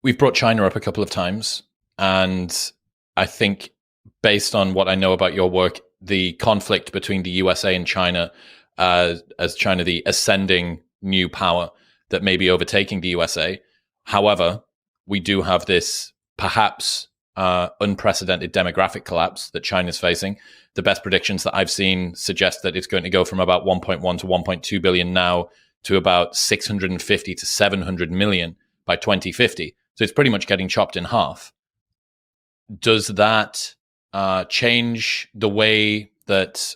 We've brought China up a couple of times, and I think based on what I know about your work, the conflict between the USA and China, as China the ascending new power that may be overtaking the USA. However, we do have this perhaps unprecedented demographic collapse that China's facing. The best predictions that I've seen suggest that it's going to go from about 1.1 to 1.2 billion now to about 650 to 700 million by 2050. So it's pretty much getting chopped in half. Does that change the way that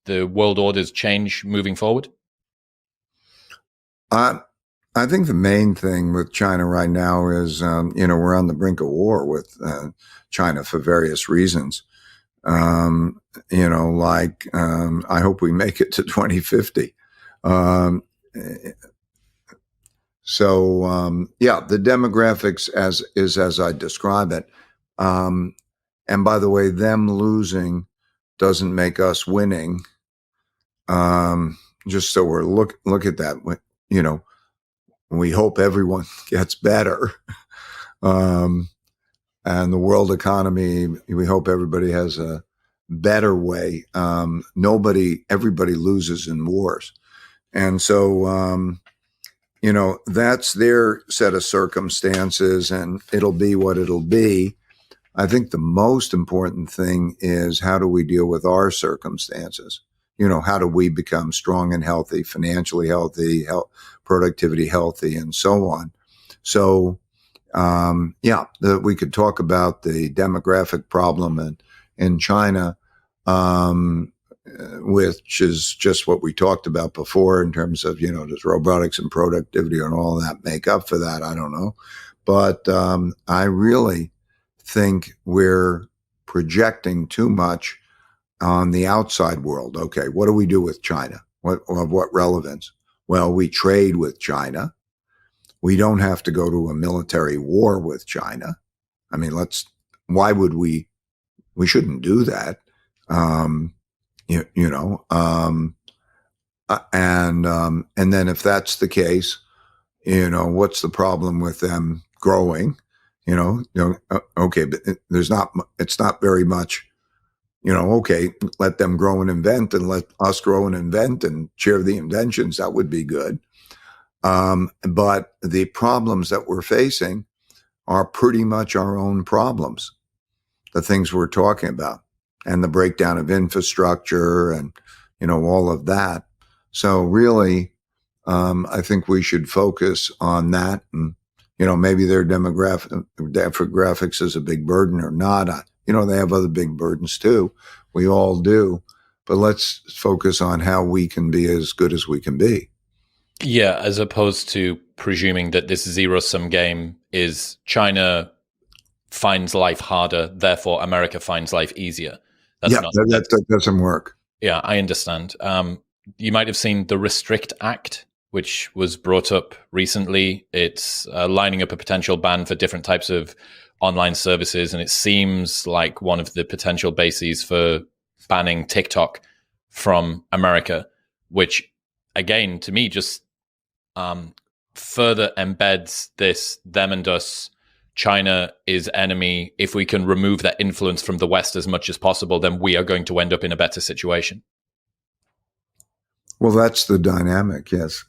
the world orders change moving forward? I think the main thing with China right now is, we're on the brink of war with China for various reasons. I hope we make it to 2050. The demographics as I describe it. And by the way, them losing doesn't make us winning. Just so we're look at that, we hope everyone gets better. And the world economy, we hope everybody has a better way. Everybody loses in wars. And so, that's their set of circumstances, and it'll be what it'll be. I think the most important thing is, how do we deal with our circumstances? How do we become strong and healthy, financially healthy, productivity healthy, and so on. So, we could talk about the demographic problem in China, which is just what we talked about before in terms of, does robotics and productivity and all that make up for that? I don't know. But I really think we're projecting too much on the outside world. Okay, what do we do with China? Of what relevance? Well, we trade with China. We don't have to go to a military war with China. I mean, why would we? We shouldn't do that. And then if that's the case, what's the problem with them growing? Okay, but it's not very much, okay, let them grow and invent, and let us grow and invent and share the inventions. That would be good. But the problems that we're facing are pretty much our own problems, the things we're talking about, and the breakdown of infrastructure and, all of that. So really, I think we should focus on that. And, maybe their demographics is a big burden or not. They have other big burdens too. We all do. But let's focus on how we can be as good as we can be. Yeah, as opposed to presuming that this zero-sum game is China finds life harder, therefore America finds life easier. That doesn't work. Yeah, I understand. You might have seen the Restrict Act, which was brought up recently. It's lining up a potential ban for different types of online services, and it seems like one of the potential bases for banning TikTok from America, which, again, to me, just further embeds this them and us. China is enemy. If we can remove that influence from the West as much as possible, then we are going to end up in a better situation. Well, that's the dynamic, yes.